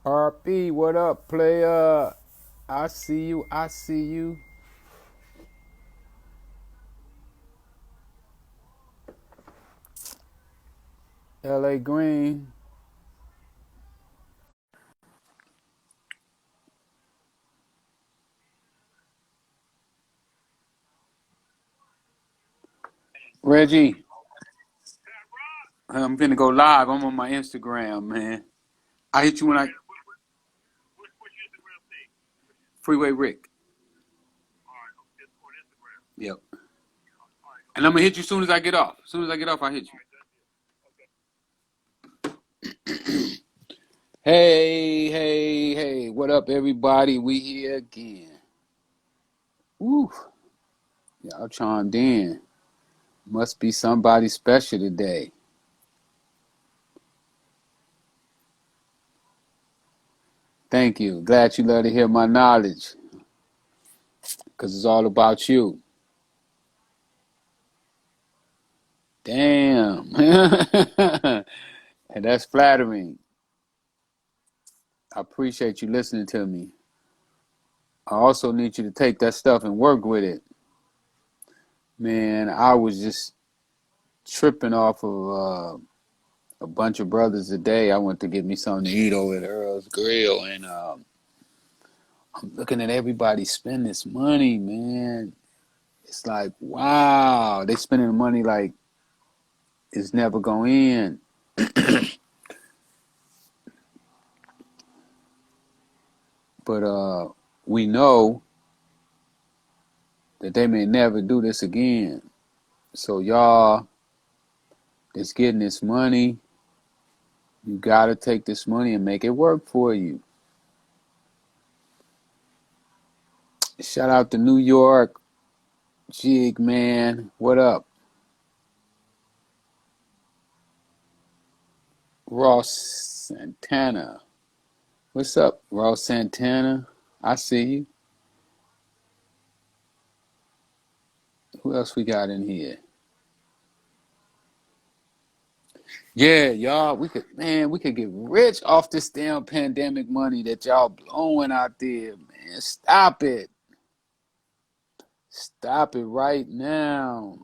RP, what up, player? I see you. I see you. LA Green. Reggie, I'm finna go live. I'm on my Instagram, man. I hit you when I Freeway Rick. Yep. And I'm gonna hit you as soon as I get off. As soon as I get off, I hit you. Hey, hey, hey. What up, everybody? We here again. Woo. Y'all chimed in. Must be somebody special today. Thank you. Glad you love to hear my knowledge. Because it's all about you. Damn. And that's flattering. I appreciate you listening to me. I also need you to take that stuff and work with it. Man, I was just tripping off of a bunch of brothers today. I went to get me something to eat over at Earl's Grill, and I'm looking at everybody spend this money, man. It's like, wow, they spending the money like it's never going in. But we know that they may never do this again. So y'all that's getting this money, you gotta take this money and make it work for you. Shout out to New York, Jig man. What up? Ross Santana. What's up, Ross Santana? I see you. Who else we got in here? Yeah, y'all, we could get rich off this damn pandemic money that y'all blowing out there, man. Stop it. Stop it right now.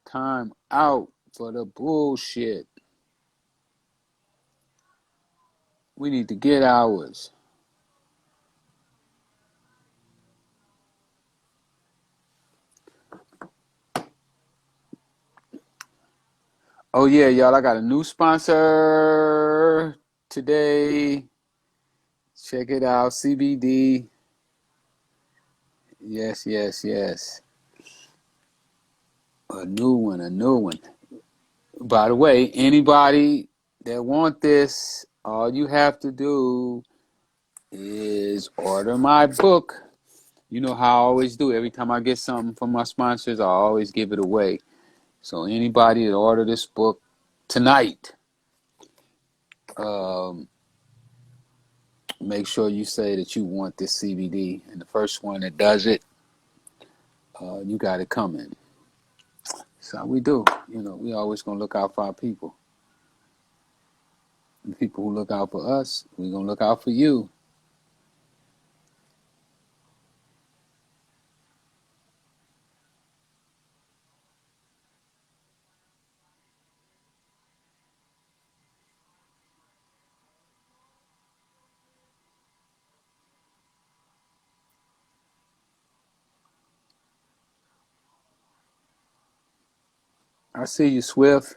Time out for the bullshit. We need to get ours. Oh yeah, y'all, I got a new sponsor today. Check it out, CBD. Yes, yes, yes. A new one, a new one. By the way, anybody that want this, all you have to do is order my book. You know how I always do. Every time I get something from my sponsors, I always give it away. So anybody that order this book tonight, um, make sure you say that you want this CBD. And the first one that does it, you got it coming. That's how we do. You know, we always going to look out for our people. The people who look out for us, we're going to look out for you. I see you, Swift.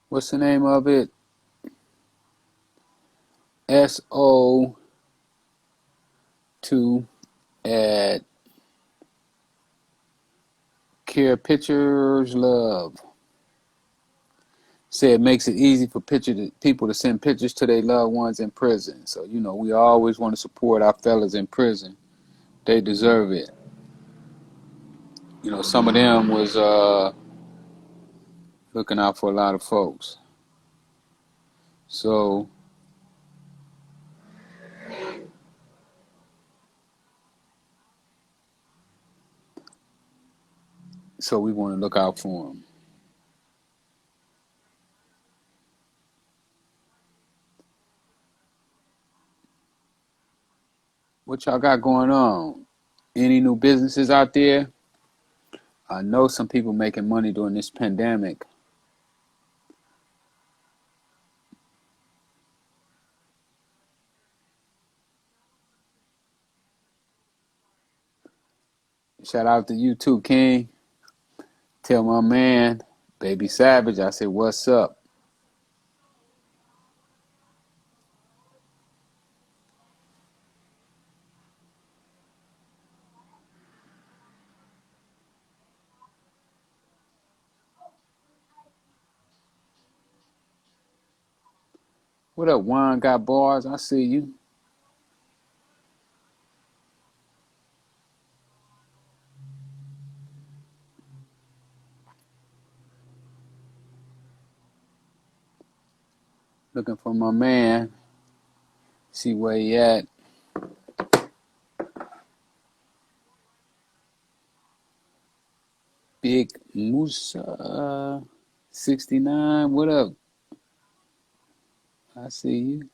What's the name of it? SO2 at Care Pictures Love. Say it makes it easy for people to send pictures to their loved ones in prison. So, you know, we always want to support our fellas in prison. They deserve it. You know, some of them was looking out for a lot of folks. So So we want to look out for them. What y'all got going on? Any new businesses out there? I know some people making money during this pandemic. Shout out to you too, King. Tell my man, Baby Savage, I said, what's up? What up, Juan got bars? I see you. Looking for my man. See where he at. Big Musa 69. What up? I see you.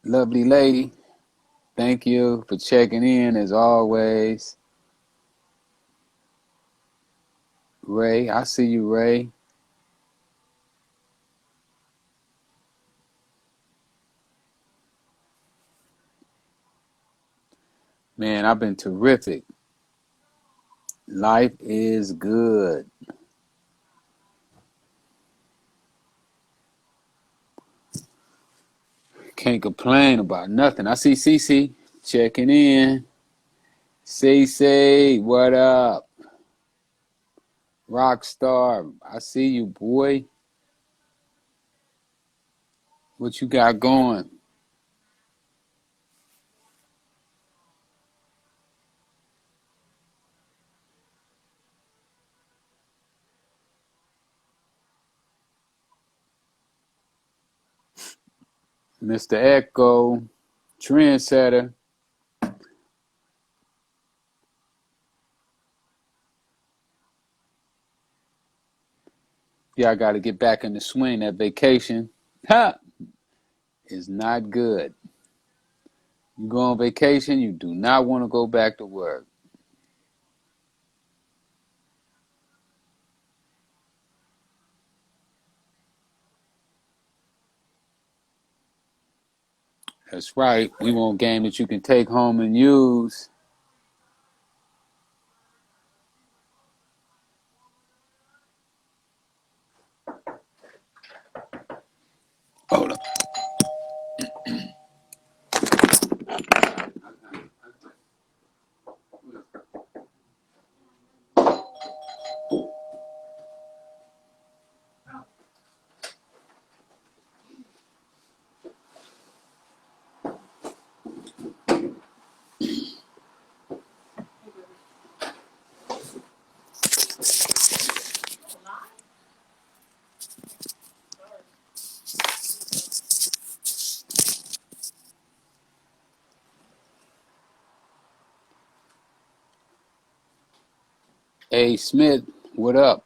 Lovely lady. Thank you for checking in as always. Ray, I see you, Ray. Man, I've been terrific. Life is good. Can't complain about nothing. I see Cece checking in. Cece, what up? Rockstar, I see you, boy. What you got going? Mr. Echo, trendsetter. Yeah, I got to get back in the swing. That vacation, ha, is not good. You go on vacation, you do not want to go back to work. That's right. We want a game that you can take home and use. Hold up. Hey, Smith, what up?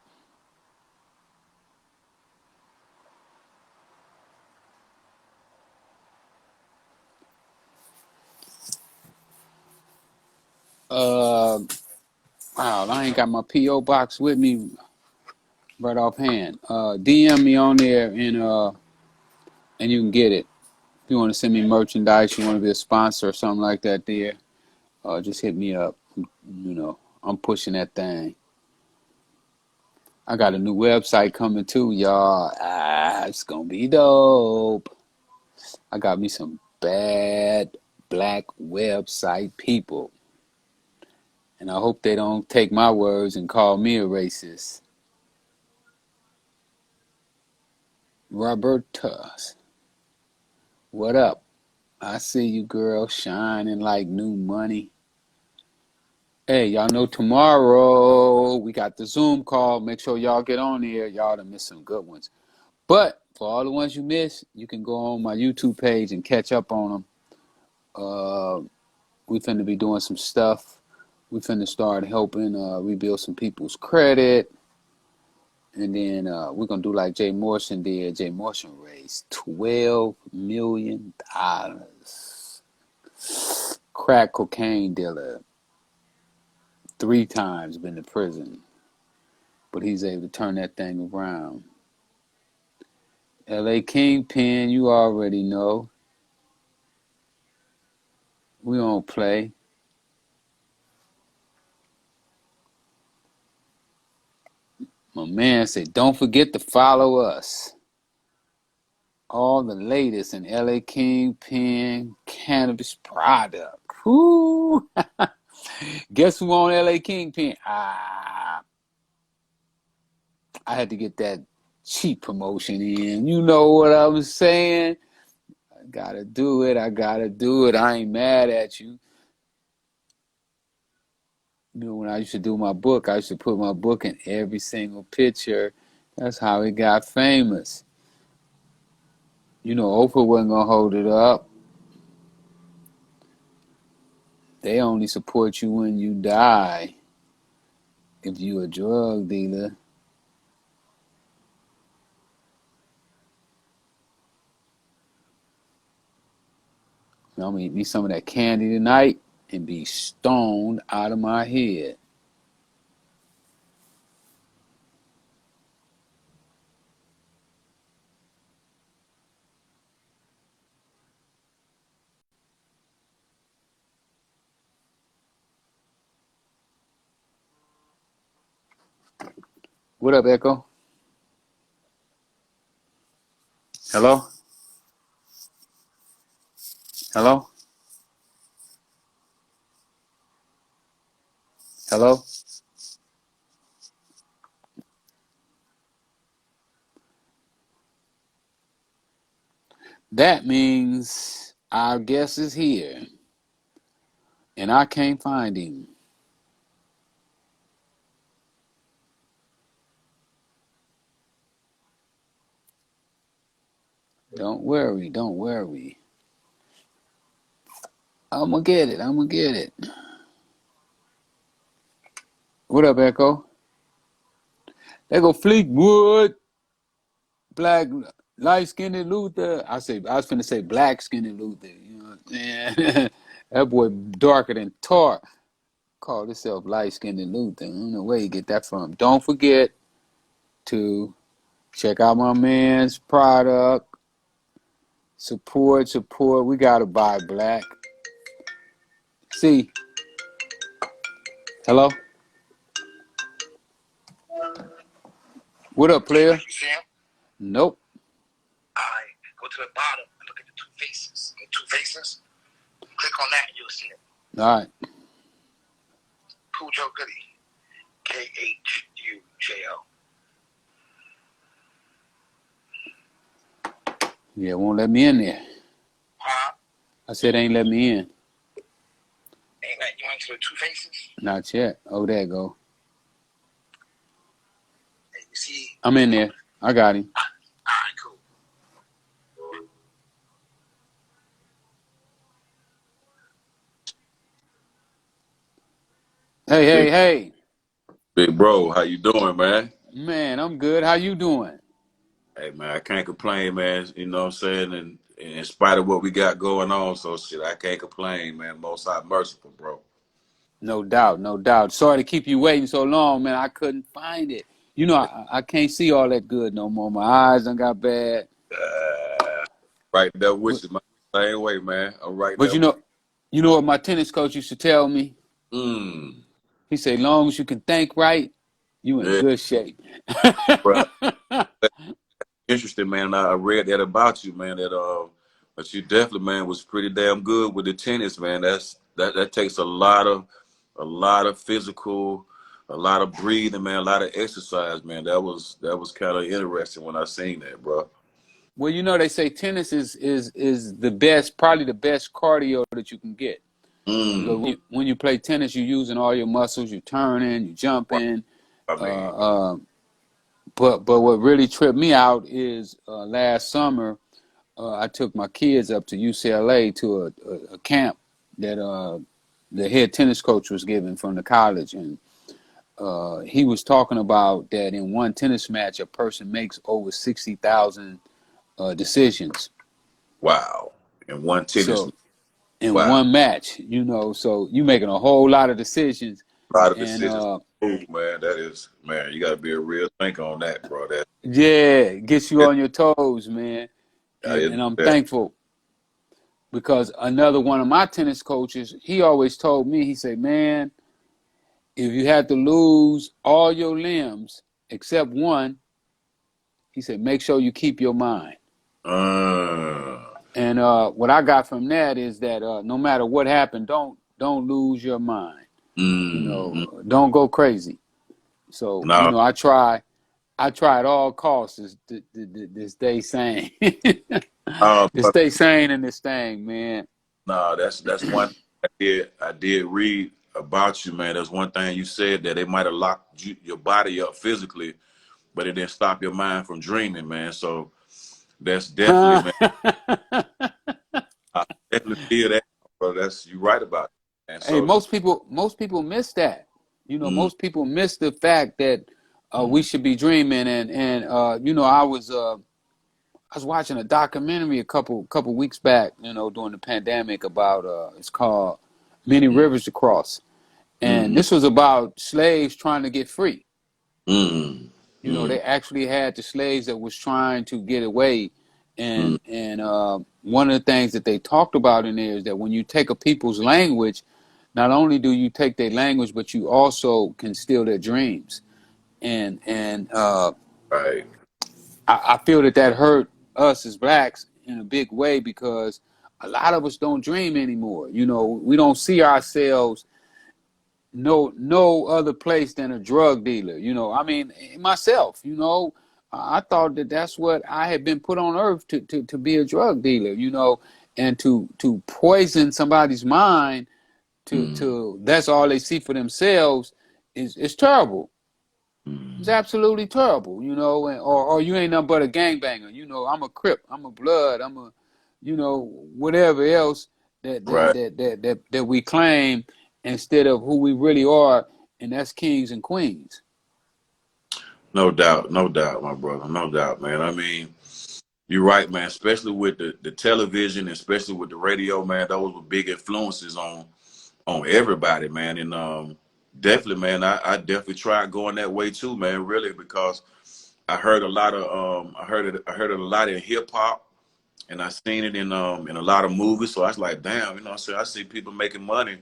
Uh, wow, I ain't got my P.O. box with me right offhand. DM me on there and you can get it. If you want to send me merchandise, you want to be a sponsor or something like that there, just hit me up. You know, I'm pushing that thing. I got a new website coming too, y'all. It's gonna be dope. I got me some bad black website people. And I hope they don't take my words and call me a racist. Roberta, what up? I see you, girl, shining like new money. Hey, y'all know tomorrow we got the Zoom call. Make sure y'all get on here. Y'all done missed some good ones. But for all the ones you missed, you can go on my YouTube page and catch up on them. We finna be doing some stuff. We finna start helping rebuild some people's credit. And then we're going to do like Jay Morrison did. Jay Morrison raised $12 million. Crack cocaine dealer. 3 times been to prison. But he's able to turn that thing around. LA Kingpin, you already know. We don't play. My man said, don't forget to follow us. All the latest in LA Kingpin cannabis product. Whoo! Guess who on LA Kingpin? I had to get that cheap promotion in. You know what I was saying? I gotta do it. I ain't mad at you. You know, when I used to do my book, I used to put my book in every single picture. That's how it got famous. You know, Oprah wasn't gonna hold it up. They only support you when you die. If you a drug dealer. I'm gonna eat me some of that candy tonight and be stoned out of my head. What up, Echo? Hello? Hello? Hello? That means our guest is here, and I can't find him. Don't worry. I'm gonna get it. What up, Echo? There go Fleetwood, black, light-skinned Luther. I was finna say black-skinned Luther. You know what I'm saying? That boy darker than tar. Called himself light-skinned Luther. I don't know where you get that from. Don't forget to check out my man's product. Support. We gotta buy black. See. Hello? What up, player? You see him? Nope. All right. Go to the bottom and look at the 2 faces. The 2 faces. Click on that and you'll see it. All right. KhujoGoodie. Khujo. Yeah, won't let me in there. Huh? I said ain't let me in. Ain't let you into the 2 faces? Not yet. Oh, there you go. Hey, you see? I'm in there. I got him. All right, cool. Hey. Big bro, how you doing, man? Man, I'm good. How you doing? Hey, man, I can't complain, man. You know what I'm saying? And in spite of what we got going on, so shit, I can't complain, man. Most High merciful, bro. No doubt. Sorry to keep you waiting so long, man. I couldn't find it. You know, I can't see all that good no more. My eyes done got bad. Right there with But, you, man. Same way, man. I'm right but there. you know what my tennis coach used to tell me? Mm. He said, long as you can think right, you in Yeah, good shape. bro. Interesting, man. I read that about you, man. But you definitely, man, was pretty damn good with the tennis, man. That takes a lot of physical, a lot of breathing, man, a lot of exercise, man. That was kind of interesting when I seen that, bro. Well, you know, they say tennis is the best, probably the best cardio that you can get. Because Mm. when you play tennis, you're using all your muscles. You're turning, you're Right. jumping. I Uh, mean, uh, but what really tripped me out is last summer I took my kids up to UCLA to a camp that the head tennis coach was giving from the college, and he was talking about that in one tennis match a person makes over 60,000 decisions. Wow. And one tennis. So in Wow. one match, you know, so you making a whole lot of decisions, A lot of and decisions. Oh, man, that is, man, you got to be a real thinker on that, bro. yeah, gets you That, on your toes, man. that, And I'm that, thankful because another one of my tennis coaches, he always told me, he said, man, if you have to lose all your limbs except one, he said, make sure you keep your mind. uh, And what I got from that is that no matter what happened, don't lose your mind. You mm, know, don't go crazy. So you no, know, I try at all costs to stay sane, to but stay sane in this thing, man. no, that's one thing I did read about you, man. That's one thing you said that they might have locked your body up physically, but it didn't stop your mind from dreaming, man. So that's definitely, man. I definitely feel that, bro. That's you right about it, man. Hey, So, most people miss that. You know, mm, most people miss the fact that we mm, should be dreaming. And you know, I was watching a documentary a couple weeks back. You know, during the pandemic about it's called Many mm, Rivers to Cross, and mm, this was about slaves trying to get free. mm, You know, mm, they actually had the slaves that was trying to get away, mm, and one of the things that they talked about in there is that when you take a people's language, not only do you take their language, but you also can steal their dreams. And right. I feel that that hurt us as blacks in a big way because a lot of us don't dream anymore. You know, we don't see ourselves no other place than a drug dealer. You know, I mean, myself, you know, I thought that that's what I had been put on earth to be a drug dealer, you know, and to poison somebody's mind Mm, to that's all they see for themselves is terrible. It's mm, absolutely terrible, you know, and, or you ain't nothing but a gangbanger. You know, I'm a Crip, I'm a Blood, I'm a, you know, whatever else right. that we claim instead of who we really are, and that's kings and queens. No doubt, my brother. No doubt, man. I mean, you're right, man. Especially with the television, especially with the radio, man. Those were big influences on everybody, man. And definitely, man, I definitely tried going that way too, man. Really, because I heard a lot of I heard it a lot in hip hop, and I seen it in a lot of movies. So I was like, damn, you know, what I'm saying, I see people making money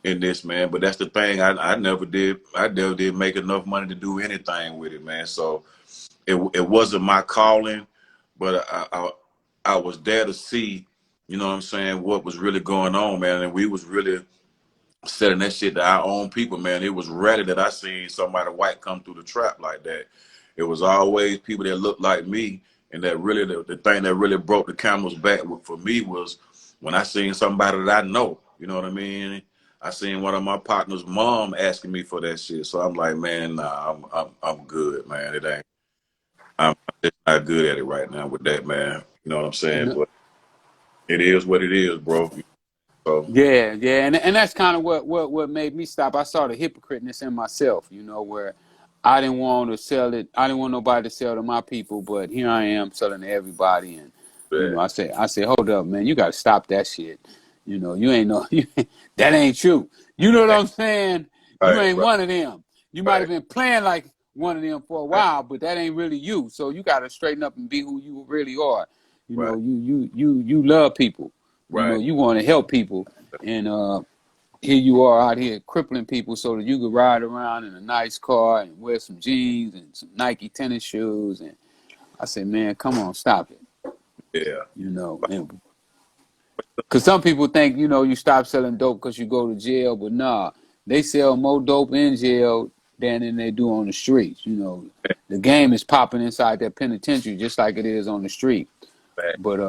in this, man. But that's the thing, I never did. I never did make enough money to do anything with it, man. So it wasn't my calling, but I was there to see, you know what I'm saying, what was really going on, man. And we was really selling that shit to our own people, man. It was rare that I seen somebody white come through the trap like that. It was always people that looked like me, and that really the thing that really broke the camel's back for me was when I seen somebody that I know. You know what I mean? I seen one of my partner's mom asking me for that shit, so I'm like, man, nah, I'm good, man. It ain't. I'm just not good at it right now with that, man. You know what I'm saying? No, But it is what it is, bro. So, yeah, yeah, and that's kind of what made me stop. I saw the hypocriteness in myself, you know, where I didn't want to sell it. I didn't want nobody to sell to my people, but here I am selling to everybody, and you know, yeah, I say, hold up, man, you got to stop that shit. You know, you ain't no, that ain't true. You know what I'm saying? You right, ain't right, one of them. You might have right, been playing like one of them for a right, while, but that ain't really you. So you got to straighten up and be who you really are. You right, know, you love people. You know, right. you want to help people, and here you are out here crippling people so that you could ride around in a nice car and wear some jeans and some Nike tennis shoes. And I said, man, come on, stop it. Yeah. You know, because some people think, you know, you stop selling dope because you go to jail, but nah, they sell more dope in jail than they do on the streets. You know, the game is popping inside that penitentiary just like it is on the street. But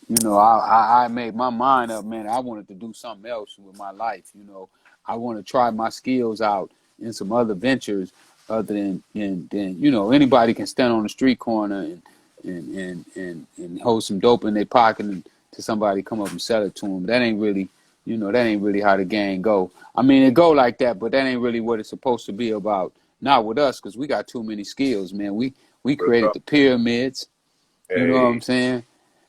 you know, I made my mind up, man. I wanted to do something else with my life. You know, I want to try my skills out in some other ventures other than you know, anybody can stand on the street corner and hold some dope in their pocket and to somebody come up and sell it to them. That ain't really, you know, that ain't really how the game go. I mean, it go like that, but that ain't really what it's supposed to be about. Not with us, because we got too many skills, man. We created the pyramids. You know what I'm Hey, saying?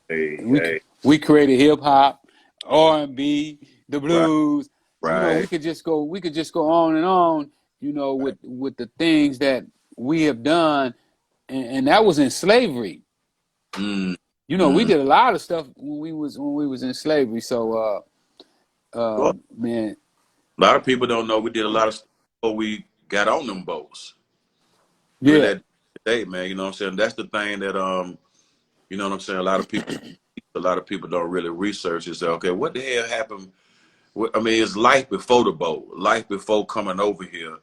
hey, We hey. we created hip hop, R&B, the Right, blues. You know, right. we could just go on and on. You know, Right. with the things that we have done, and that was in slavery. Mm, You know, we mm. did a lot of stuff when we was in slavery. So, Well, man, a lot of people don't know we did a lot of stuff before we got on them boats. Really, yeah, that day, man. You know what I'm saying? That's the thing that you know what I'm saying. A lot of people don't really research and say, okay, what the hell happened? I mean, it's life before the boat, life before coming over here.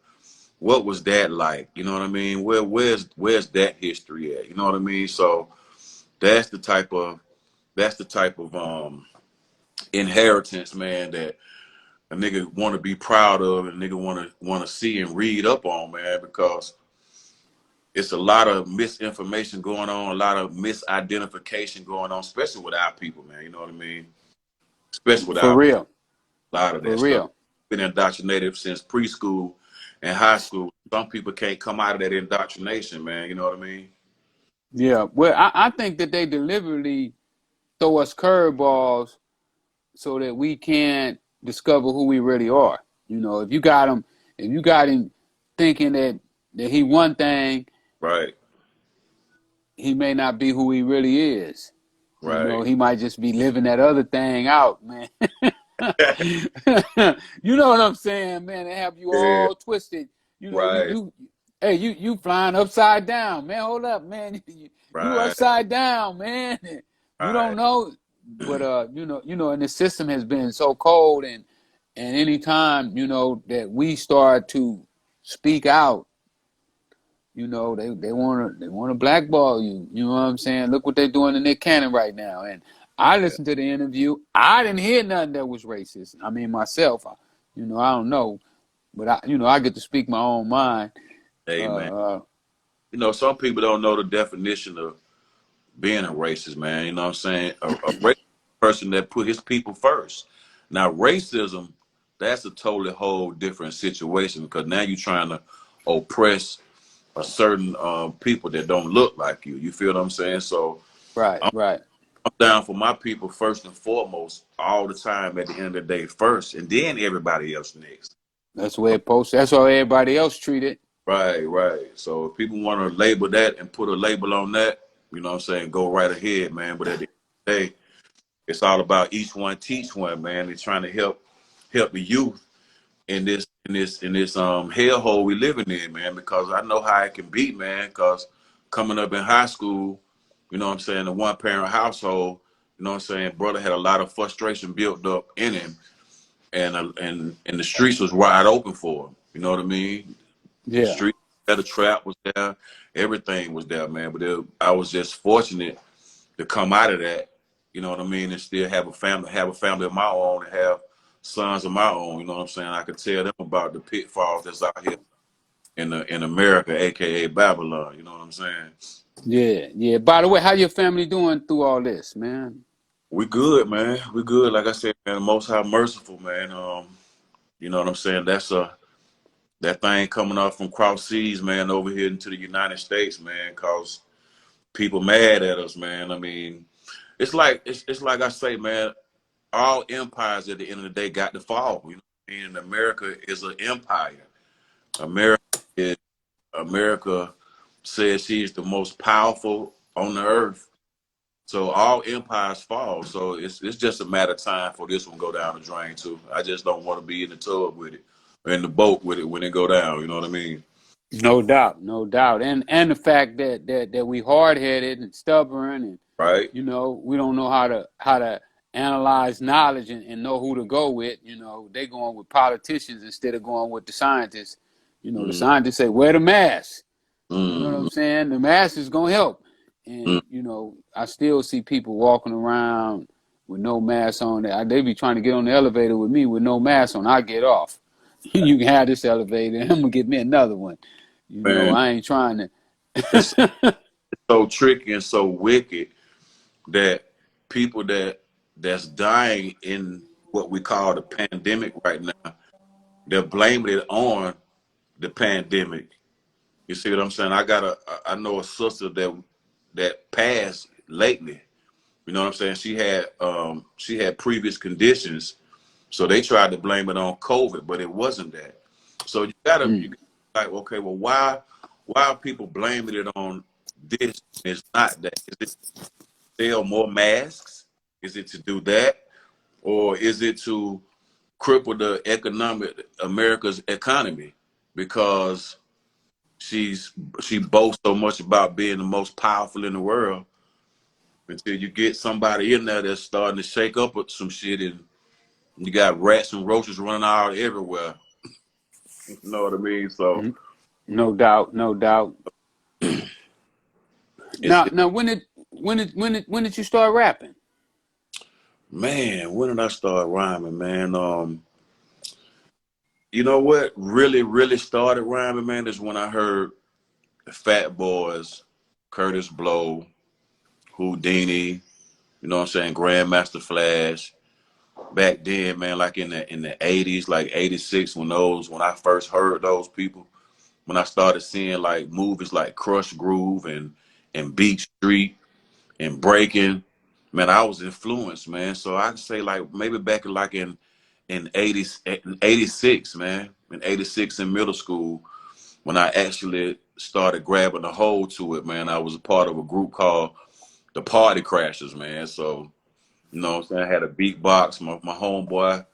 What was that like? You know what I mean? Where's that history at? You know what I mean? So that's the type of inheritance, man, that a nigga want to be proud of and a nigga want to see and read up on, man, because it's a lot of misinformation going on, a lot of misidentification going on, especially with our people, man. You know what I mean? Especially with for our real, a lot of for that stuff. real. Been indoctrinated since preschool and high school. Some people can't come out of that indoctrination, man. You know what I mean? Yeah. Well, I think that they deliberately throw us curveballs so that we can't discover who we really are. You know, if you got him thinking that he one thing, Right, he may not be who he really is. You know, right. he might just be living that other thing out, man. You know what I'm saying, man? They have you Yeah, all twisted. You know, right, hey, you flying upside down, man. Hold up, man. You right, upside down, man. You don't right. know, but you know, and the system has been so cold, and anytime you know that we start to speak out, you know, they want to blackball you. You know what I'm saying? Look what they're doing to Nick Cannon right now. And I Yeah. listened to the interview. I didn't hear nothing that was racist. I mean, myself, you know, I don't know, but I get to speak my own mind. Hey, man. Uh, You know, some people don't know the definition of being a racist, man. You know what I'm saying? A racist person that put his people first. Now, racism, that's a totally whole different situation because now you're trying to oppress a certain people that don't look like you. You feel what I'm saying? So right, I'm, right. I'm down for my people first and foremost all the time at the end of the day first, and then everybody else next. That's where it posts. That's how everybody else treated. Right, right. So if people want to label that and put a label on that, you know what I'm saying, go right ahead, man. But at the end of the day, it's all about each one teach one, man. They're trying to help the youth in this hellhole we living in, man, because I know how it can be, man, because coming up in high school, you know what I'm saying, a one parent household, you know what I'm saying, brother had a lot of frustration built up in him and the streets was wide open for him. You know what I mean? The Yeah, street, the trap was there, everything was there, man. But I was just fortunate to come out of that, you know what I mean, and still have a family of my own, and have sons of my own. You know what I'm saying? I could tell them about the pitfalls that's out here in America, aka Babylon. You know what I'm saying? yeah, yeah. By the way, how your family doing through all this, man? We good, man. We good. Like I said, man, the Most High merciful, man. You know what I'm saying? That thing coming off from cross seas, man, over here into the United States, man, cause people mad at us, man. I mean, it's like I say, man. All empires at the end of the day got to fall. You know what I mean? And America is an empire. America is America says she's the most powerful on the earth. So all empires fall. So it's just a matter of time for this one go down the drain too. I just don't want to be in the tub with it or in the boat with it when it go down. You know what I mean? No doubt, no doubt, and the fact that we hard headed and stubborn, and Right? you know we don't know how to analyze knowledge and know who to go with. You know they going with politicians instead of going with the scientists. You know the Mm, scientists say wear the mask. You know what I'm mm, saying? The mask is gonna help, mm. and you know I still see people walking around with no mask on. They be trying to get on the elevator with me with no mask on. I get off. You can have this elevator. I'm gonna get me another one. You know, Man, I ain't trying it's to. so tricky and so wicked that people that's dying in what we call the pandemic right now, they're blaming it on the pandemic. You see what I'm saying? I know a sister that passed lately. You know what I'm saying? She had previous conditions, so they tried to blame it on COVID, but it wasn't that. So you gotta like, okay, well, why are people blaming it on this? It's not that. Is it to sell more masks? Is it to do that, or is it to cripple the America's economy because she boasts so much about being the most powerful in the world until you get somebody in there that's starting to shake up some shit and you got rats and roaches running out everywhere. You know what I mean? So No doubt, no doubt. it's Now, when did you start rapping? man, when did I start rhyming, man? You know what really started rhyming, man, is when I heard the Fat Boys, Curtis Blow, Houdini, you know what I'm saying, Grandmaster Flash. Back then, man, like in the 80s, like 86, when I first heard those people, when I started seeing like movies like Crush Groove and Beat Street and Breaking, man, I was influenced, man. So I can say like maybe back in 80, in 86, man, in 86 in middle school, when I actually started grabbing a hold to it, man. I was a part of a group called the Party Crashers, man. So, you know what I'm saying? I had a beatbox, my homeboy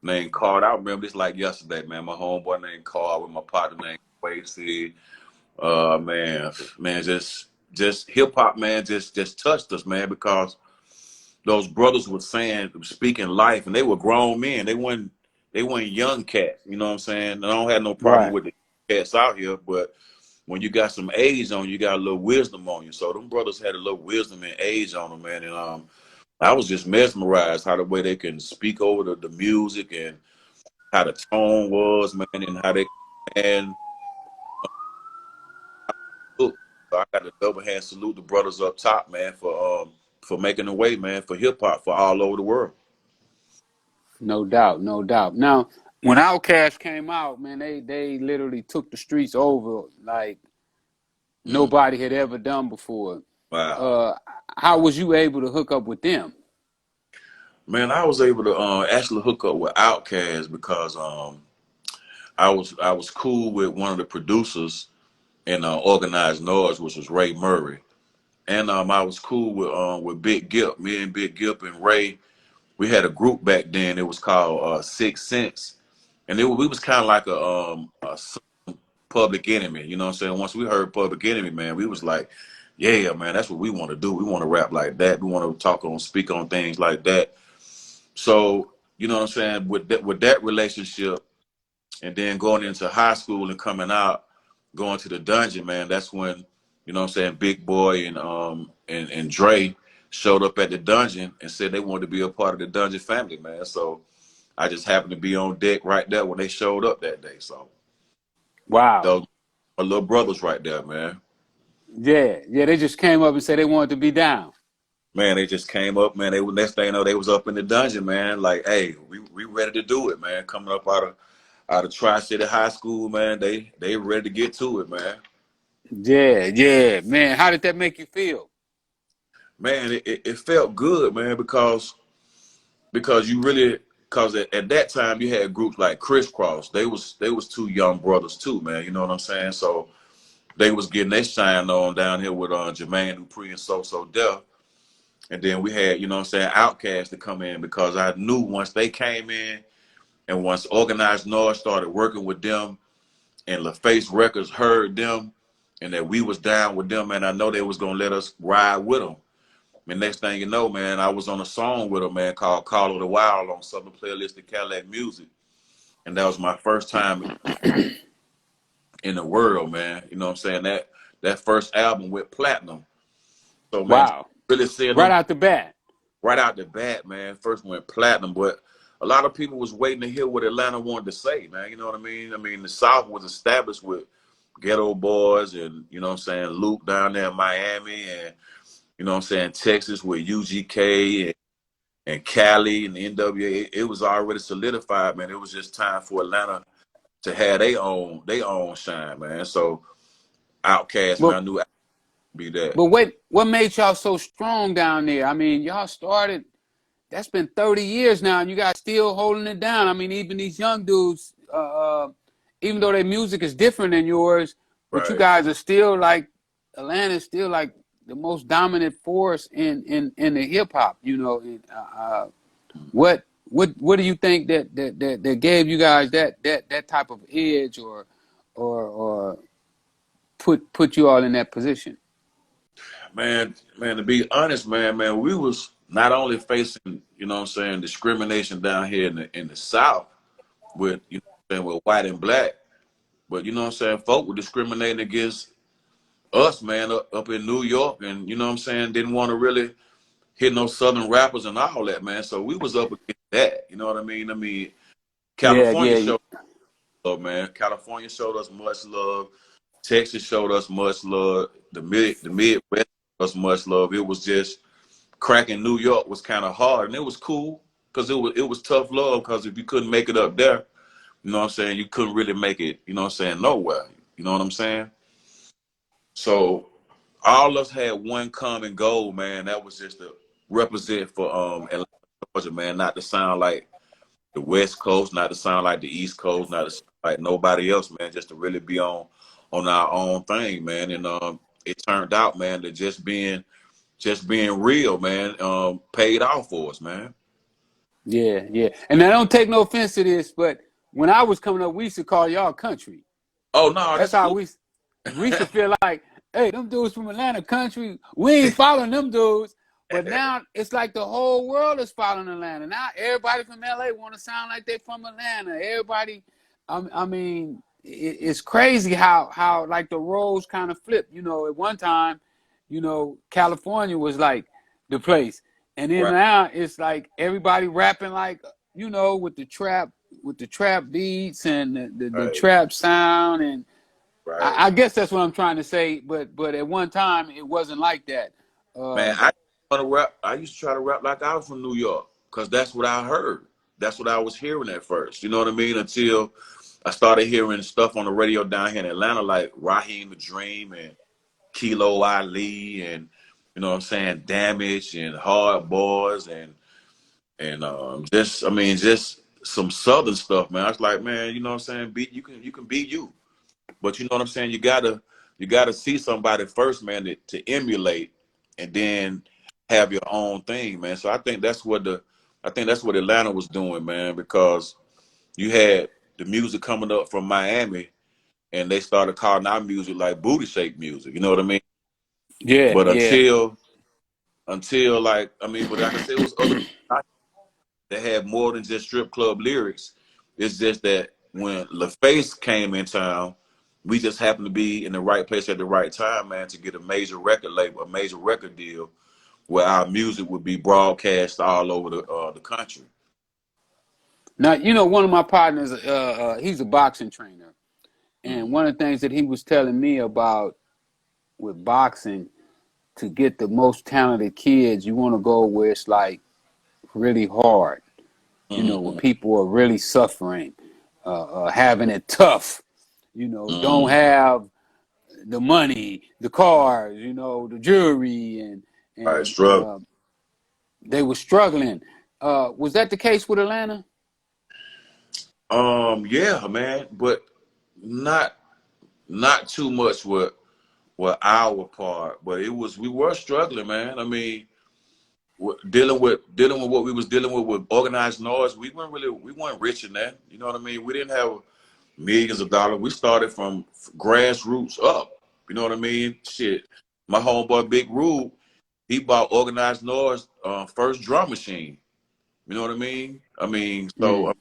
named Card. I remember this like yesterday, man. My homeboy named Card with my partner named Quasi. Man, just hip hop, man, just touched us, man, because those brothers were speaking life, and they were grown men. They weren't young cats. You know what I'm saying? I don't have no problem Right. with the cats out here, but when you got some age on you, got a little wisdom on you. So them brothers had a little wisdom and age on them, man. And I was just mesmerized how the way they can speak over the music and how the tone was, man, and how they and look. So I got to double hand salute the brothers up top, man, for making the way, man, for hip hop for all over the world. No doubt, no doubt. Now, when Outkast came out, man, they literally took the streets over like Mm, nobody had ever done before. wow. Uh, how was you able to hook up with them? Man, I was able to actually hook up with Outkast because I was cool with one of the producers in Organized Noise, which was Ray Murray, and I was cool with Big Gip. Me and Big Gip and Ray, we had a group back then. It was called Six Sense, and we was kind of like a Public Enemy. You know what I'm saying? Once we heard Public Enemy, man, we was like, yeah, man, that's what we want to do. We want to rap like that. We want to speak on things like that. So, you know what I'm saying? With that relationship and then going into high school and coming out, going to the dungeon, man, that's when, you know what I'm saying, Big Boy and Dre showed up at the dungeon and said they wanted to be a part of the dungeon family, man. So I just happened to be on deck right there when they showed up that day. So Wow. those my little brothers right there, man. Yeah, yeah, they just came up and said they wanted to be down. Man, they just came up, man. They next thing you know, they was up in the dungeon, man. Like, hey, we ready to do it, man. Coming up out of Tri-City High School, man. They ready to get to it, man. Yeah, yeah, man. How did that make you feel? Man, it felt good, man, because you really because at that time you had groups like Crisscross. They was two young brothers too, man. You know what I'm saying? So they was getting their shine on down here with Jermaine Dupri and So Def. And then we had, you know what I'm saying, Outkast to come in because I knew once they came in and once Organized Noise started working with them and LaFace Records heard them and that we was down with them, man, I know they was going to let us ride with them. And next thing you know, man, I was on a song with them, man, called Call of the Wild on Southern Playlist of Cadillac Music. And that was my first time in the world, man. You know what I'm saying? That first album went platinum. So, man, Wow. really seeing Right them out the bat. right out the bat, man, first went platinum. But a lot of people was waiting to hear what Atlanta wanted to say, man. You know what I mean? I mean, the South was established with Ghetto Boys, and you know what I'm saying, Luke down there in Miami, and you know what I'm saying, Texas with UGK and Cali and the NWA. It was already solidified, man. It was just time for Atlanta to have their own shine, man. So Outkast, man, But I knew I would be that. but what made y'all so strong down there? I mean, y'all started. That's been 30 years now, and you guys still holding it down. I mean, even these young dudes, even though their music is different than yours, but you Right. guys are still like Atlanta's still like the most dominant force in the hip hop. You know, what do you think that gave you guys that type of edge or put you all in that position? Man, to be honest, man, we was not only facing, you know what I'm saying, discrimination down here in the South with, you know what I'm saying, with white and black, but you know what I'm saying, folk were discriminating against us, man, up in New York, and you know what I'm saying, didn't want to really hit no Southern rappers and all that, man. So we was up against that, you know what I mean? Yeah, California yeah, showed love, man. California showed us much love. Texas showed us much love. The Midwest showed us much love. It was just cracking New York was kind of hard, and it was cool because it was tough love. Because if you couldn't make it up there, you know what I'm saying, you couldn't really make it, you know what I'm saying, nowhere. You know what I'm saying? So all of us had one common goal, man. That was just to represent for Atlanta, Georgia, man. Not to sound like the West Coast, not to sound like the East Coast, not to sound like nobody else, man. Just to really be on our own thing, man. And it turned out, man, that just being real, man, paid off for us, man. yeah, yeah. And I don't take no offense to this, but when I was coming up, we used to call y'all country. Oh no, That's that's how cool. we used to feel like, hey, them dudes from Atlanta country, we ain't following them dudes. But now it's like the whole world is following Atlanta. Now everybody from LA want to sound like they from Atlanta. Everybody, I mean, it's crazy how like the roles kind of flip. You know, at one time, you know, California was like the place, and then Right, now it's like everybody rapping like, you know, with the trap beats and the right, trap sound and right. I guess that's what I'm trying to say, but at one time it wasn't like that. Man, I want to rap. I used to try to rap like I was from New York because that's what I heard. That's what I was hearing at first. You know what I mean? Until I started hearing stuff on the radio down here in Atlanta, like Raheem the Dream and Kilo Ali, and you know what I'm saying, Damage and Hard Boys, and just, I mean, just some Southern stuff, man. I was like, man, you know what I'm saying? You can be you. But you know what I'm saying? You gotta see somebody first, man, to emulate, and then have your own thing, man. So I think that's what Atlanta was doing, man, because you had the music coming up from Miami, and they started calling our music like booty shake music. You know what I mean? Yeah, But yeah, until like, I mean, but like I said, it was other people that had more than just strip club lyrics. It's just that when LaFace came in town, we just happened to be in the right place at the right time, man, to get a major record label, a major record deal, where our music would be broadcast all over the country. Now you know one of my partners. He's a boxing trainer, and Mm, one of the things that he was telling me about with boxing, to get the most talented kids, you want to go where it's like really hard. You know, where mm, people are really suffering, having it tough. You know, don't mm. have the money, the cars, you know, the jewelry, All right, and struggle. they were struggling. Was that the case with Atlanta? Yeah, man, but not not too much with our part, but we were struggling, man. I mean, dealing with what we was dealing with organized noise. We weren't rich in that. You know what I mean? We didn't have millions of dollars. We started from grassroots up. You know what I mean? Shit, my homeboy Big Rube, he bought organized noise first drum machine. You know what I mean? I mean, so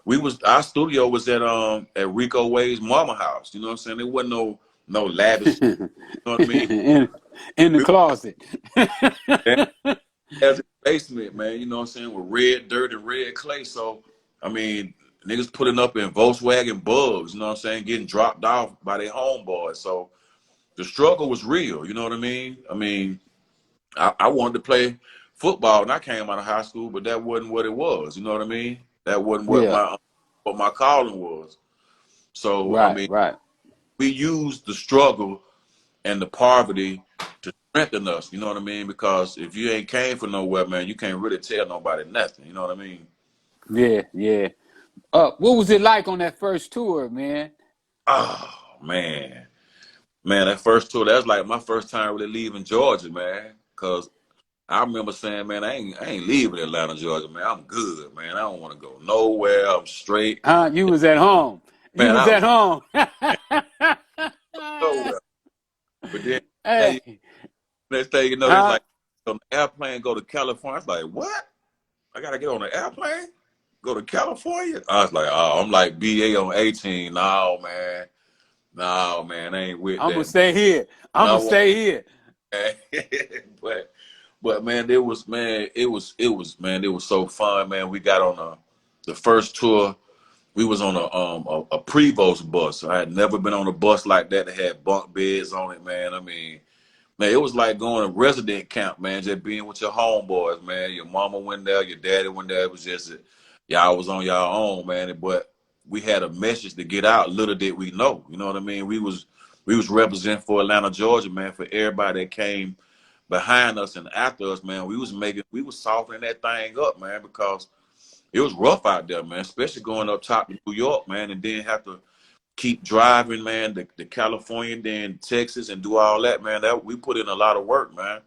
Mm. our studio was at Rico Wade's mama house. You know what I'm saying? There wasn't no lavish. You know what I mean? in the We closet. were as a basement, man. You know what I'm saying? With red dirt and red clay. So I mean, niggas putting up in Volkswagen Bugs, you know what I'm saying, getting dropped off by their homeboys. So the struggle was real, you know what I mean? I mean, I wanted to play football when I came out of high school, but that wasn't what it was, you know what I mean? That wasn't Yeah. what my calling was. So I Right. mean, Right. we used the struggle and the poverty to strengthen us, you know what I mean? Because if you ain't came from nowhere, man, you can't really tell nobody nothing, you know what I mean? Yeah. Yeah. What was it like on that first tour, man? Oh man. Man, that first tour, that's like my first time really leaving Georgia, man. Cause I remember saying, man, I ain't leaving Atlanta, Georgia, man. I'm good, man. I don't want to go nowhere. I'm straight. You was at home. You Man, was I at was home. nowhere. But then Hey. next thing you know, they're Huh? like on the airplane, go to California. I was like, what? I gotta get on the airplane? Go to California? I was like, oh, I'm like BA on 18. No, man. No, man, I ain't with I'm gonna that. stay here. I'm gonna No, stay here. but man, it was so fun, man. We got on the first tour. We was on a Prevost bus. I had never been on a bus like that that had bunk beds on it, man. I mean, man, it was like going to resident camp, man. Just being with your homeboys, man. Your mama went there, your daddy went there. It was just y'all was on y'all own, man. But we had a message to get out. Little did we know, you know what I mean? We was representing for Atlanta, Georgia, man. For everybody that came behind us and after us, man, we was softening that thing up, man, because it was rough out there, man, especially going up top to New York, man, and then have to keep driving, man, to California, then Texas, and do all that, man. That we put in a lot of work, man.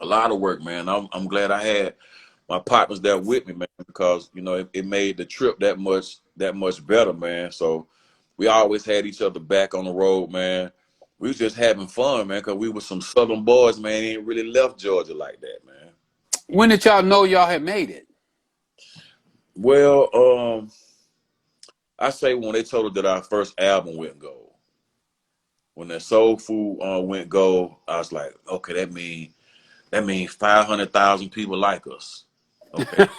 A lot of work, man. I'm glad I had my partners there with me, man, because you know it made the trip that much better, man. So we always had each other back on the road, man. We was just having fun, man, because we were some Southern boys, man. Ain't really left Georgia like that, man. When did y'all know y'all had made it? Well, I say when they told us that our first album went gold. When that Soul Food went gold, I was like, okay, that mean 500,000 people like us. Okay,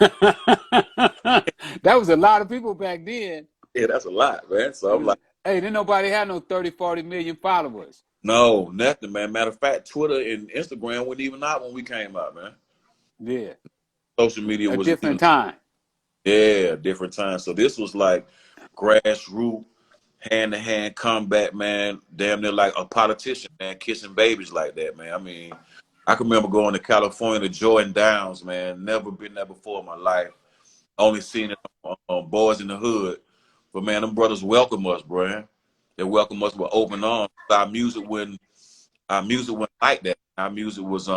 That was a lot of people back then. yeah, that's a lot, man. So It I'm was, like, hey, didn't nobody have no 30, 40 million followers. no, nothing, man. Matter of fact, Twitter and Instagram weren't even out when we came out, man. Yeah. Social media A was even, different time. yeah, different times. So this was like grassroots, hand to hand combat, man. Damn near like a politician, man, kissing babies like that, man. I mean, I can remember going to California to Jordan Downs, man. Never been there before in my life. Only seen it on Boys in the Hood. But man, them brothers welcome us, bro. They welcome us with open arms. Our music wasn't like that. Our music was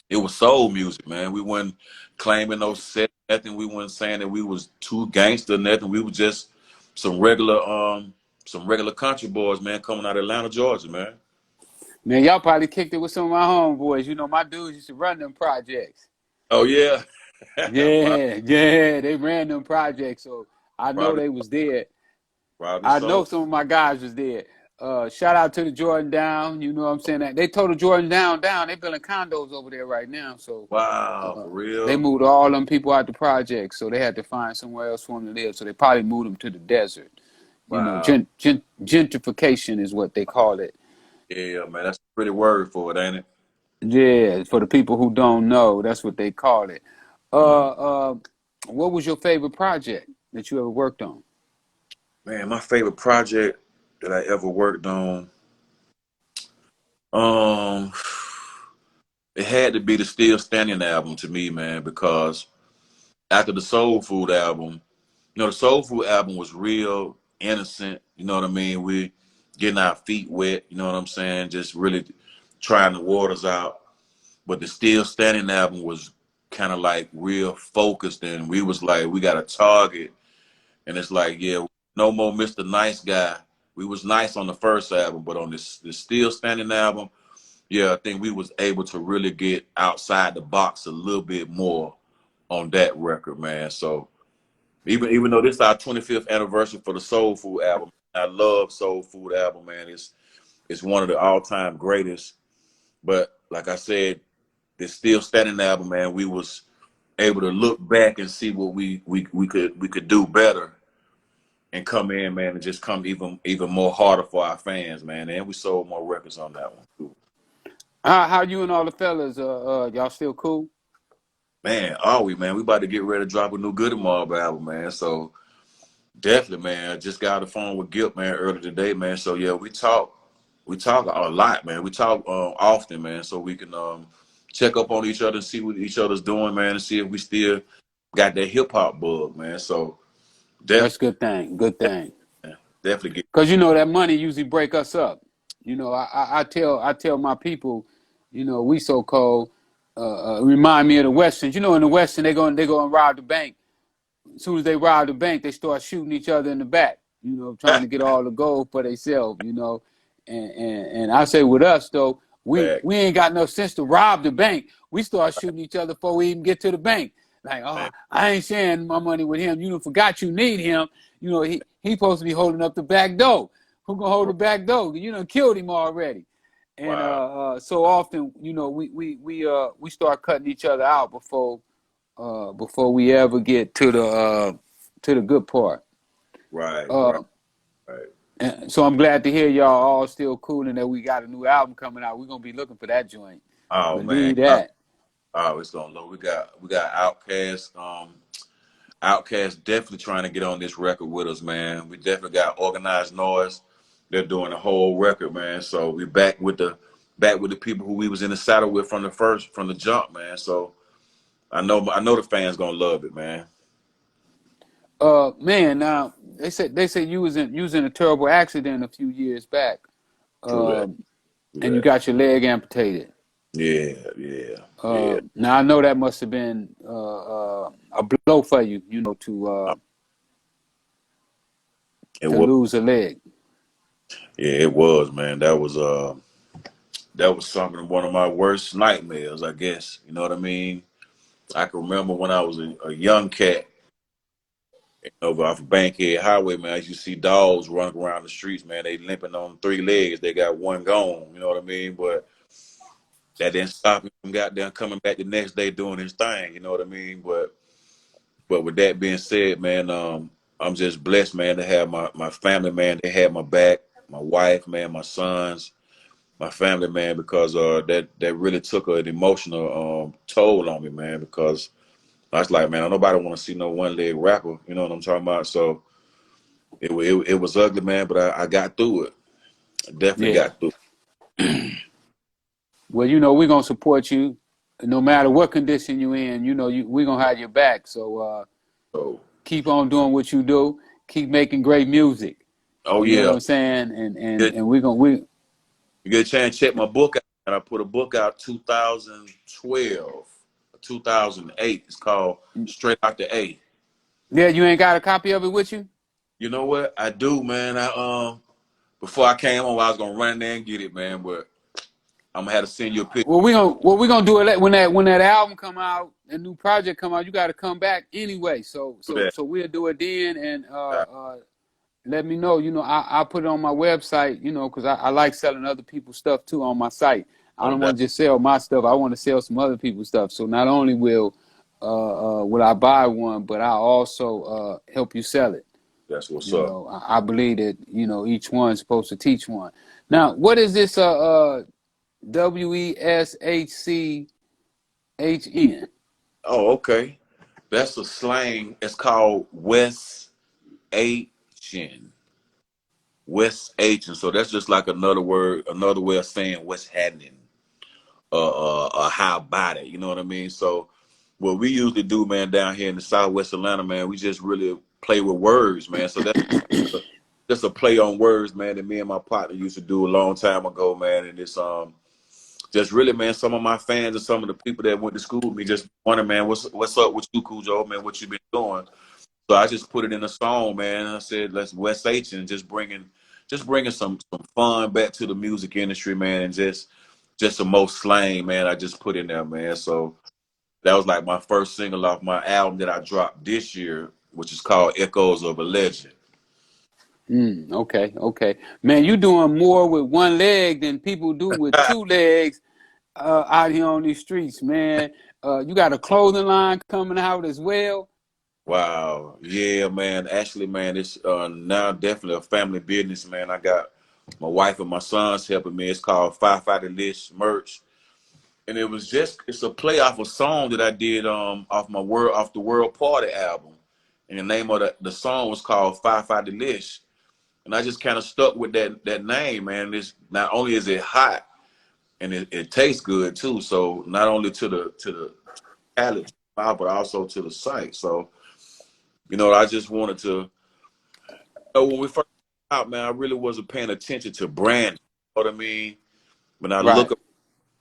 it was soul music, man. We weren't claiming no set nothing. We weren't saying that we was too gangster nothing. We were just some regular country boys, man, coming out of Atlanta, Georgia, man. Man, y'all probably kicked it with some of my homeboys. You know, my dudes used to run them projects. Oh yeah. Yeah, yeah, they ran them projects, so I know Probably they was there. probably I know so. some of my guys was there. Shout out to the Jordan Down. You know what I'm saying? That they told the Jordan Down. They building condos over there right now. So Wow, uh, for they real? moved all them people out the project. So they had to find somewhere else for them to live. So they probably moved them to the desert. You know, Wow. gentrification is what they call it. Yeah, man, that's a pretty word for it, ain't it? Yeah, for the people who don't know, that's what they call it. Mm. Uh, uh, what was your favorite project that you ever worked on? Man, my favorite project that I ever worked on, um, it had to be the Still Standing album to me, man, because after the Soul Food album, the Soul Food album was real innocent. You know what I mean? We getting our feet wet. You know what I'm saying? Just really trying the waters out. But the Still Standing album was kind of like real focused, and we was like, we got a target, and it's like, yeah, no more Mr. Nice Guy. We was nice on the first album, but on this Still Standing album, yeah, I think we was able to really get outside the box a little bit more on that record, man. So even though this is our 25th anniversary for the Soul Food album, I love Soul Food album, man. It's one of the all-time greatest. But like I said, this Still Standing album, man, able to look back and see what we could do better and come in, man, and just come even more harder for our fans, man. And we sold more records on that one too. How you and all the fellas? Y'all still cool? Man, are we, man? We about to get ready to drop a new Goodie Mob album, man. So definitely, man. I just got on the phone with Gip, man, earlier today, man. So yeah, we talk a lot, man. We talk often, man, so we can check up on each other and see what each other's doing, man, and see if we still got that hip hop bug, man. So That's definitely, a good thing. Good thing. definitely get. Cause you know that money usually break us up. You know, I tell my people, you know, we so cold. Remind me of the Westerns. You know, in the Western they go and rob the bank. As soon as they rob the bank, they start shooting each other in the back. You know, trying to get all the gold for themselves. You know, and I say with us though, we Back, ain't got no sense to rob the bank. We start shooting each other before we even get to the bank. Like, oh, man. I ain't sharing my money with him. You done forgot you need him. You know, he supposed to be holding up the back door. Who gonna hold the back door? You done killed him already. And Wow. so often, you know, we start cutting each other out before we ever get to the good part. Right, right, Uh, right. and so I'm glad to hear y'all all still cool and that we got a new album coming out. We're gonna be looking for that joint. Oh man. Believe that. Oh, it's gonna load. We got Outkast. Outkast definitely trying to get on this record with us, man. We definitely got Organized Noise. They're doing the whole record, man. So we back with the people who we was in the saddle with from the jump, man. So I know the fans gonna love it, man. Man, now they said you was in a terrible accident a few years back. True that. Um, True and you that. got your leg amputated. Yeah, yeah, yeah. Now I know that must have been a blow for you, you know, It to was. lose a leg. Yeah, it was, man. That was something one of my worst nightmares, I guess. You know what I mean? I can remember when I was a young cat over off of Bankhead Highway, man. I used to see dogs running around the streets, man. They limping on three legs. They got one gone. You know what I mean? But that didn't stop me from goddamn coming back the next day doing his thing. You know what I mean? But with that being said, man, I'm just blessed, man, to have my family, man. They had my back. My wife, man, my sons, my family, man, because that really took an emotional toll on me, man. Because I was like, man, nobody want to see no one leg rapper. You know what I'm talking about? So it was ugly, man, but I got through it. I definitely Yeah. got through Well, you know, we're gonna support you no matter what condition you in. You know, we're gonna have your back. So it. So, keep on doing what you do. Keep making great music. oh You know what yeah, I'm saying? And good. and we You get a chance to check my book out. And I put a book out 2012, 2008. It's called Straight Out the A. yeah. You ain't got a copy of it with you? You know what? I do, man. I before I came on, I was gonna run in there and get it, man. But I'm gonna have to send you a picture We gonna do it when that album come out, a new project come out. You got to come back anyway. So of so that. so we'll do it then, and let me know. You know, I put it on my website. You know, because I like selling other people's stuff too on my site. I No don't doubt. want to just sell my stuff. I want to sell some other people's stuff. So not only will I buy one, but I also help you sell it. That's what's You up. know, I believe that each one's supposed to teach one. Now, what is this? WESHCHN. Oh, okay. That's a slang. It's called West Asian. West Asian. So that's just like another word, another way of saying what's happening. How about it? You know what I mean? So what we usually do, man, down here in the Southwest Atlanta, man, we just really play with words, man. So that's just a play on words, man, that me and my partner used to do a long time ago, man. And it's just really, man, some of my fans and some of the people that went to school with me just wonder, man, what's up with you, Khujo, man, what you been doing? So I just put it in a song, man. I said, let's West H and just bringing some fun back to the music industry, man, and just the most slang, man. I just put in there, man. So that was like my first single off my album that I dropped this year, which is called Echoes of a Legend. Okay. Man, you doing more with one leg than people do with two legs out here on these streets, man. You got a clothing line coming out as well. Wow. Yeah, man. Actually, man, it's now definitely a family business, man. I got my wife and my sons helping me. It's called Firefighter List Merch. And it's a play off a song that I did off the World Party album. And the name of the song was called Firefighter List. And I just kind of stuck with that name, man. It's not only is it hot and it tastes good too. So not only to the palate, but also to the sight. So, I just wanted to when we first came out, man, I really wasn't paying attention to brand. You know what I mean? When I Right. look up,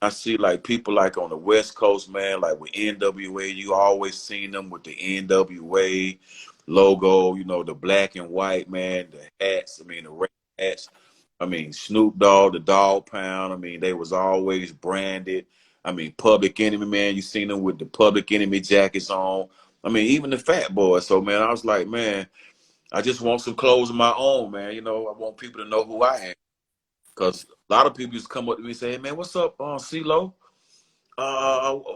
I see like people like on the West Coast, man, like with NWA, you always seen them with the NWA logo, the black and white, man, the hats, I mean, the red hats. I mean, Snoop Dogg, the Dog Pound, I mean, they was always branded. I mean, Public Enemy, man, you seen them with the Public Enemy jackets on. I mean, even the Fat Boys. So, man, I was like, man, I just want some clothes of my own, man. I want people to know who I am. Because a lot of people used to come up to me and say, hey, man, what's up, CeeLo?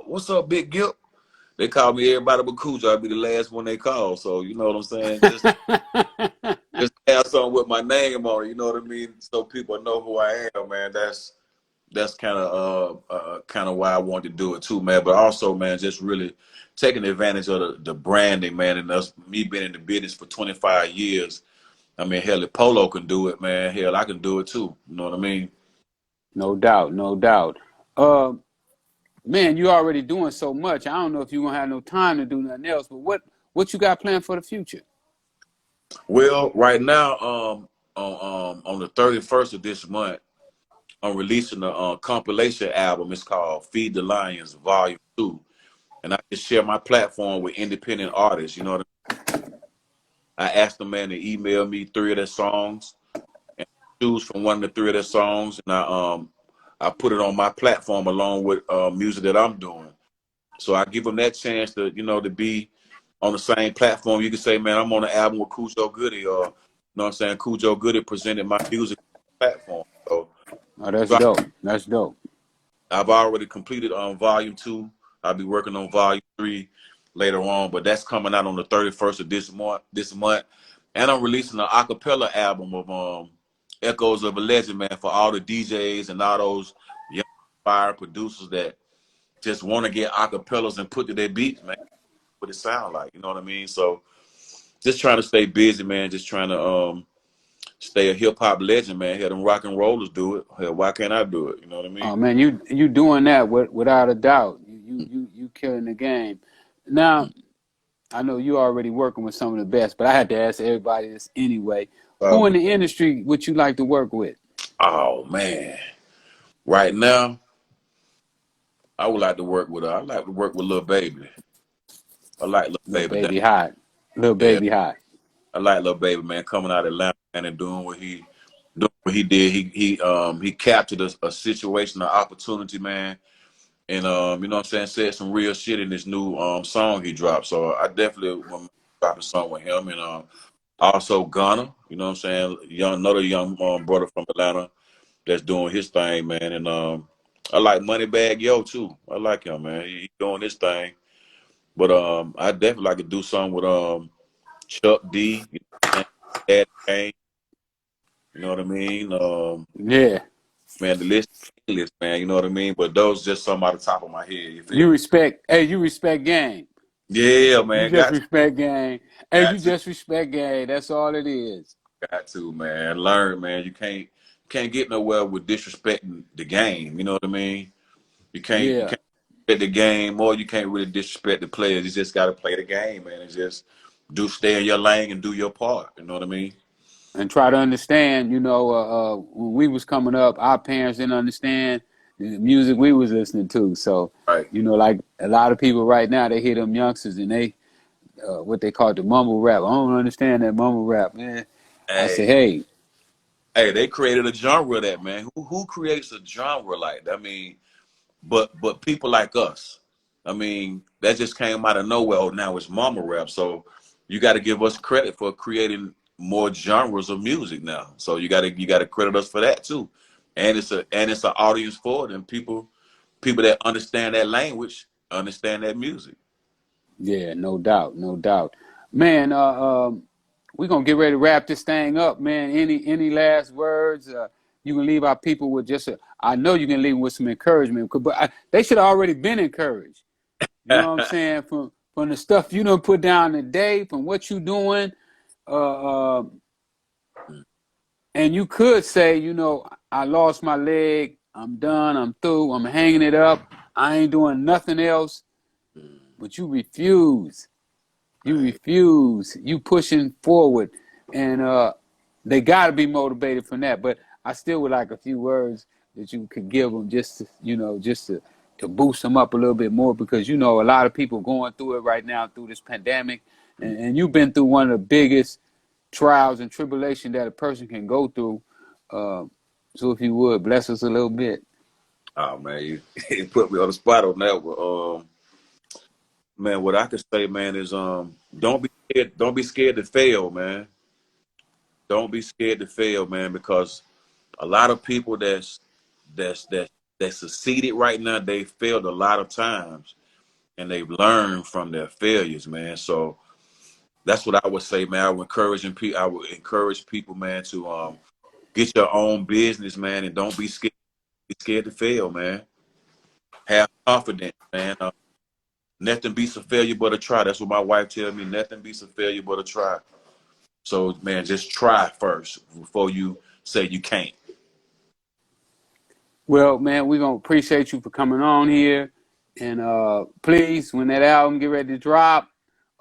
What's up, Big Gip? They call me everybody but Khujo. I'd be the last one they call. So, you know what I'm saying? Just have something with my name on it, you know what I mean? So people know who I am, man. That's kind of why I wanted to do it too, man. But also, man, just really taking advantage of the branding, man, and me being in the business for 25 years. I mean, hell, if Polo can do it, man, hell, I can do it too. You know what I mean? No doubt, no doubt. Uh, Man, you already doing so much. I don't know if you're gonna have no time to do nothing else. But what you got planned for the future? Well, right now, on the 31st of this month, I'm releasing a compilation album. It's called Feed the Lions Volume 2. And I just share my platform with independent artists. You know what I asked the man to email me 3 of their songs and choose from one of the 3 of their songs. And I put it on my platform along with music that I'm doing. So I give them that chance to be on the same platform. You can say, man, I'm on the album with KhujoGoodie, or, what I'm saying, KhujoGoodie presented my music platform. Oh, that's So dope. That's dope. I've already completed volume 2. I'll be working on volume 3 later on, but that's coming out on the 31st of this month. And I'm releasing an acapella album of Echoes of a Legend, man, for all the DJs and all those young fire producers that just want to get acapellas and put to their beats, man. What it sound like, you know what I mean? So just trying to stay busy, man. Just trying to stay a hip hop legend, man. Hell, them rock and rollers do it. Hell, why can't I do it? You know what I mean? Oh man, you doing that without a doubt. You killing the game. Now I know you already working with some of the best, but I had to ask everybody this anyway. Who in Um, the industry would you like to work with? oh man, right now I would like to work with her. I like to work with Lil Baby. I like Lil Little Baby. baby hot. Little Yeah, baby hot. I like Lil Baby, man. Coming out of Atlanta and doing what he did. He captured a situation, an opportunity, man. And you know what I'm saying, said some real shit in this new song he dropped. So I definitely want to drop a song with him. And also Ghana, you know what I'm saying, another young brother from Atlanta that's doing his thing, man. And I like Moneybag Yo too. I like him, man. He doing his thing. But I definitely like to do something with Chuck D, you know what I'm saying? Dad Kane, you know what I mean? Yeah. Man, the list, man, you know what I mean? But those just some out the top of my head, you feel You me? respect. Hey, you respect game. Yeah, You man, just respect game. Hey, got you to, just respect game. That's all it is. got to, man. Learn, man. You can't get nowhere with disrespecting the game. You know what I mean? You Yeah. can't respect the game, or you can't really disrespect the players. You just got to play the game, man, and just stay in your lane and do your part. You know what I mean? And try to understand, when we was coming up, our parents didn't understand the music we was listening to. So, Right. like a lot of people right now, they hear them youngsters and they, what they call the mumble rap. I don't understand that mumble rap, man. I say, Hey, hey, they created a genre of that, man. Who creates a genre like that? I mean, but people like us. I mean, that just came out of nowhere. Oh, now it's mama rap. So you got to give us credit for creating more genres of music now. So you got to credit us for that too. And it's an audience for it, and people that understand that language understand that music. Yeah, no doubt, no doubt. Man, we're gonna get ready to wrap this thing up, man. Any last words? You can leave our people with just I know you can leave them with some encouragement, but they should have already been encouraged. You know what I'm saying? From the stuff you done put down today, from what you doing, uh, and you could say, you know, I lost my leg. I'm done. I'm through. I'm hanging it up. I ain't doing nothing else. But you refuse. You Right. refuse. You pushing forward, and they got to be motivated from that. But I still would like a few words that you could give them, just to, you know, just to boost them up a little bit more, because you know a lot of people going through it right now through this pandemic, and you've been through one of the biggest trials and tribulation that a person can go through. So if you would bless us a little bit. Oh man, you put me on the spot on that one. Man, what I could say, man, is don't be scared. Don't be scared to fail, man. Don't be scared to fail, man, because a lot of people that's that succeeded right now, they failed a lot of times, and they've learned from their failures, man. So that's what I would say, man. I would encourage people, man, to get your own business, man, and don't be scared. Be scared to fail, man. Have confidence, man. Nothing beats a failure but a try. That's what my wife tells me. Nothing beats a failure but a try. So, man, just try first before you say you can't. Well, man, we're gonna appreciate you for coming on here. And please, when that album get ready to drop,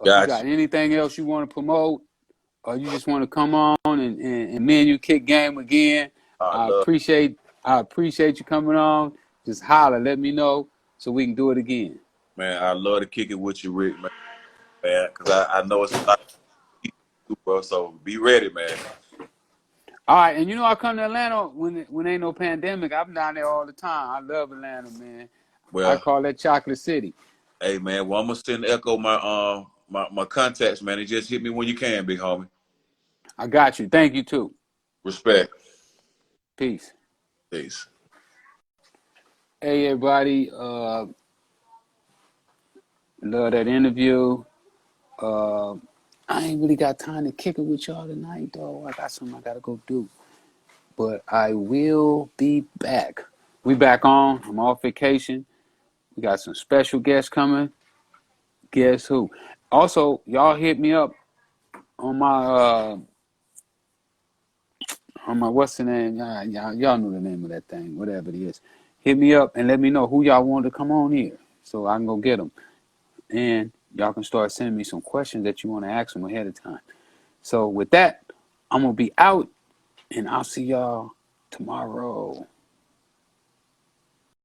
if you Got got you. anything else you want to promote, or you just want to come on and me and you kick game again, I I love, appreciate I appreciate you coming on. Just holler, let me know so we can do it again. man. I love to kick it with you, Rick, man. Because I know it's a lot of people, bro. So be ready, man. All right, and you know I come to Atlanta when ain't no pandemic. I'm down there all the time. I love Atlanta, man. I Well, call that Chocolate City. hey, man. Well, I'm gonna send Echo my contacts, man. And just hit me when you can, big homie. I got you. Thank you too. Respect. Peace. Peace. Hey everybody, love that interview. Uh, I ain't really got time to kick it with y'all tonight, though. I got something I gotta go do. But I will be back. We back on. I'm off vacation. We got some special guests coming. Guess who? Also, y'all hit me up on my what's the name? Y'all know the name of that thing, whatever it is. Hit me up and let me know who y'all want to come on here, so I can go get them. And y'all can start sending me some questions that you want to ask them ahead of time. So with that, I'm gonna be out, and I'll see y'all tomorrow.